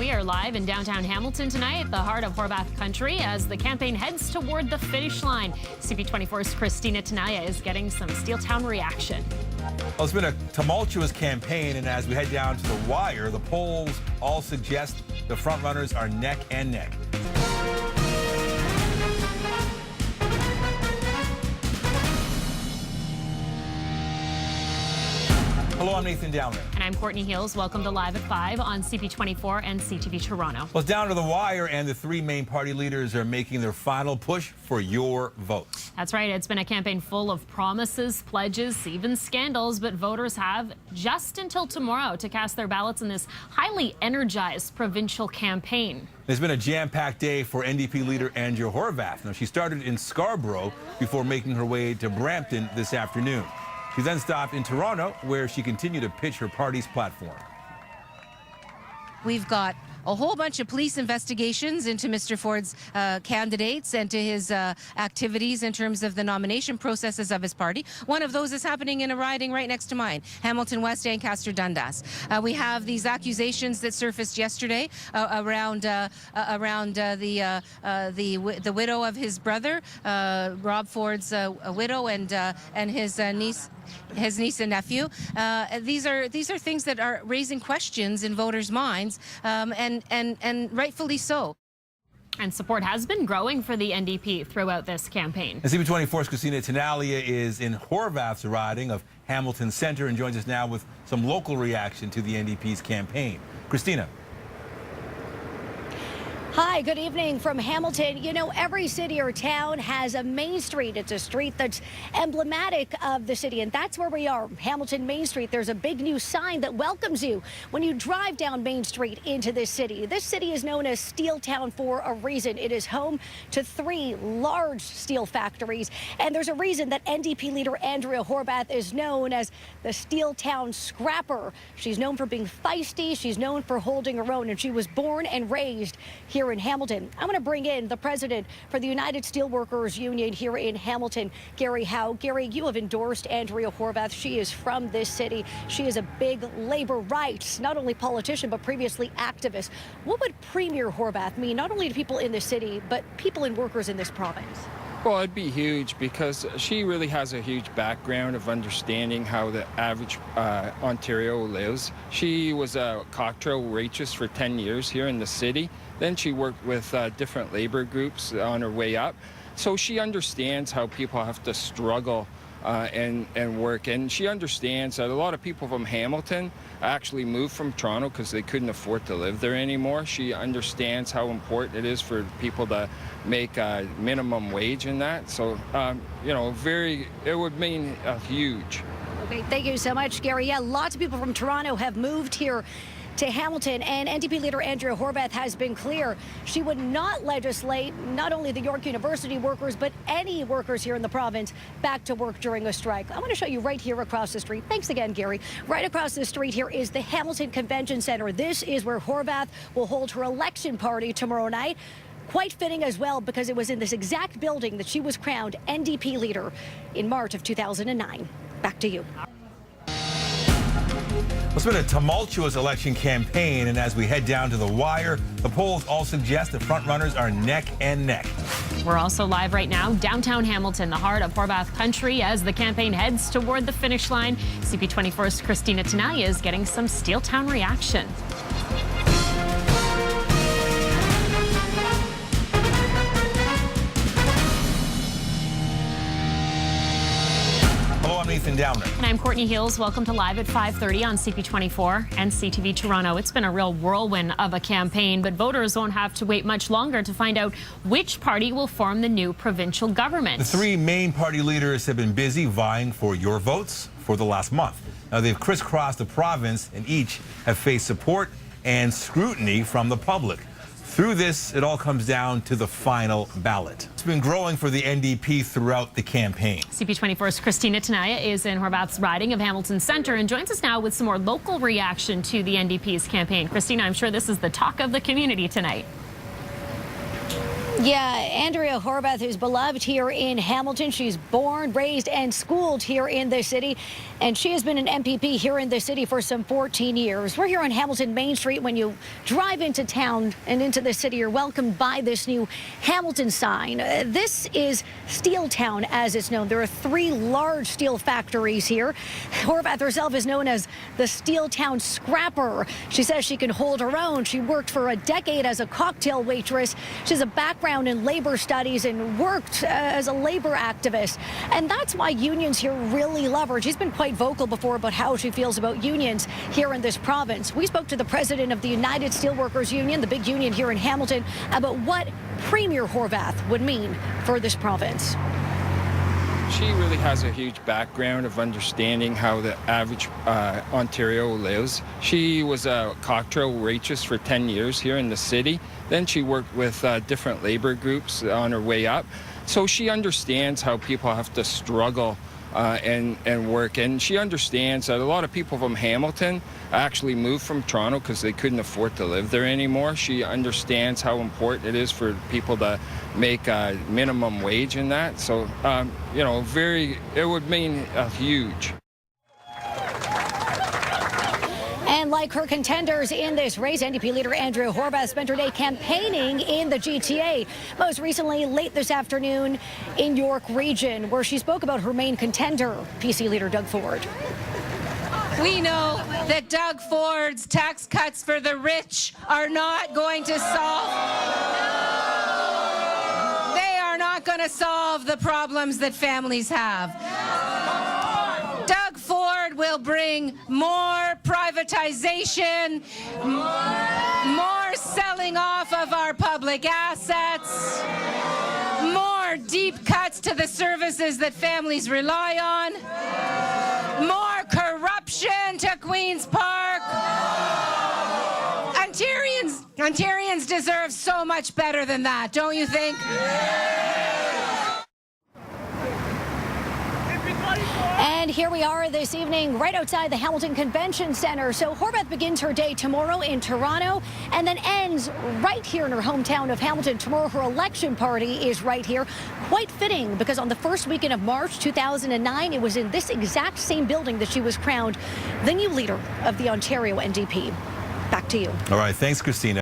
We are live in downtown Hamilton tonight, the heart of Horwath country, as the campaign heads toward the finish line. CP24's Christina Tenaya is getting some Steeltown reaction. Well, it's been a tumultuous campaign, and as we head down to the wire, the polls all suggest the frontrunners are neck and neck. Hello, I'm Nathan Downer. And I'm Courtney Hills. Welcome to Live at 5 on CP24 and CTV Toronto. Well, it's down to the wire, and the three main party leaders are making their final push for your votes. That's right. It's been a campaign full of promises, pledges, even scandals, but voters have just until tomorrow to cast their ballots in this highly energized provincial campaign. It's been a jam-packed day for NDP leader Andrea Horwath. Now, she started in Scarborough before making her way to Brampton this afternoon. She then stopped in Toronto, where she continued to pitch her party's platform. We've got a whole bunch of police investigations into Mr. Ford's candidates and to his activities in terms of the nomination processes of his party. One of those is happening in a riding right next to mine, Hamilton West, Ancaster, Dundas. We have these accusations that surfaced yesterday around the widow of his brother, Rob Ford's widow, and his niece. His niece and nephew. These are things that are raising questions in voters' minds, and rightfully so. And support has been growing for the NDP throughout this campaign. And CP24's Christina Tenaya is in Horwath's riding of Hamilton Centre and joins us now with some local reaction to the NDP's campaign. Christina. Hi, good evening from Hamilton. You know, every city or town has a main street. It's a street that's emblematic of the city, and that's where we are, Hamilton Main Street. There's a big new sign that welcomes you when you drive down Main Street into this city. This city is known as Steeltown for a reason. It is home to 3 large steel factories, and there's a reason that NDP leader Andrea Horwath is known as the Steeltown Scrapper. She's known for being feisty. She's known for holding her own, and she was born and raised here in Hamilton. I'm going to bring in the president for the United Steelworkers Union here in Hamilton, Gary Howe. Gary, you have endorsed Andrea Horwath. She is from this city. She is a big labor rights, not only politician, but previously activist. What would Premier Horwath mean, not only to people in the city, but people and workers in this province? Well, it'd be huge because she really has a huge background of understanding how the average Ontario lives. She was a cocktail waitress for 10 years here in the city. Then she worked with different labor groups on her way up. So she understands how people have to struggle and work. And she understands that a lot of people from Hamilton actually moved from Toronto because they couldn't afford to live there anymore. She understands how important it is for people to make a minimum wage in that. So, you know, it would mean huge. Okay, thank you so much, Gary. Yeah, lots of people from Toronto have moved here to Hamilton, and NDP leader Andrea Horwath has been clear she would not legislate not only the York University workers, but any workers here in the province back to work during a strike. I want to show you right here across the street. Thanks again, Gary. Right across the street here is the Hamilton Convention Centre. This is where Horwath will hold her election party tomorrow night. Quite fitting as well, because it was in this exact building that she was crowned NDP leader in March of 2009. Back to you. It's been a tumultuous election campaign, and as we head down to the wire, the polls all suggest the frontrunners are neck and neck. We're also live right now, downtown Hamilton, the heart of Horwath country, as the campaign heads toward the finish line. CP24's Christina Tenaya is getting some Steeltown reaction. Hello, I'm Nathan Downer. And I'm Courtney Hills. Welcome to Live at 5:30 on CP24 and CTV Toronto. It's been a real whirlwind of a campaign, but voters won't have to wait much longer to find out which party will form the new provincial government. The 3 main party leaders have been busy vying for your votes for the last month. Now, they've crisscrossed the province, and each have faced support and scrutiny from the public. Through this, it all comes down to the final ballot. It's been growing for the NDP throughout the campaign. CP24's Christina Tenaya is in Horwath's riding of Hamilton Centre and joins us now with some more local reaction to the NDP's campaign. Christina, I'm sure this is the talk of the community tonight. Yeah, Andrea Horwath is beloved here in Hamilton. She's born, raised, and schooled here in the city. And she has been an MPP here in the city for some 14 years. We're here on Hamilton Main Street. When you drive into town and into the city, you're welcomed by this new Hamilton sign. This is Steel Town, as it's known. There are 3 large steel factories here. Horwath herself is known as the Steel Town Scrapper. She says she can hold her own. She worked for a decade as a cocktail waitress. She has a background in labor studies and worked as a labor activist. And that's why unions here really love her. She's been quite vocal before about how she feels about unions here in this province. We spoke to the president of the United Steelworkers Union, the big union here in Hamilton, about what Premier Horwath would mean for this province. She really has a huge background of understanding how the average Ontario lives. She was a cocktail waitress for 10 years here in the city. Then she worked with different labor groups on her way up. So she understands how people have to struggle and work. And she understands that a lot of people from Hamilton actually moved from Toronto because they couldn't afford to live there anymore. She understands how important it is for people to make a minimum wage in that. So, you know, it would mean a huge. And like her contenders in this race, NDP leader Andrea Horwath spent her day campaigning in the GTA. Most recently, late this afternoon in York Region, where she spoke about her main contender, PC leader Doug Ford. We know that Doug Ford's tax cuts for the rich are not going to solve. They are not going to solve the problems that families have. Doug Ford will bring more privatization, more selling off of our public assets, more deep cuts to the services that families rely on, more corruption to Queen's Park. Ontarians deserve so much better than that, don't you think? And here we are this evening right outside the Hamilton Convention Centre. So Horwath begins her day tomorrow in Toronto and then ends right here in her hometown of Hamilton. Tomorrow her election party is right here. Quite fitting because on the first weekend of March 2009, it was in this exact same building that she was crowned the new leader of the Ontario NDP. Back to you. All right. Thanks, Christina.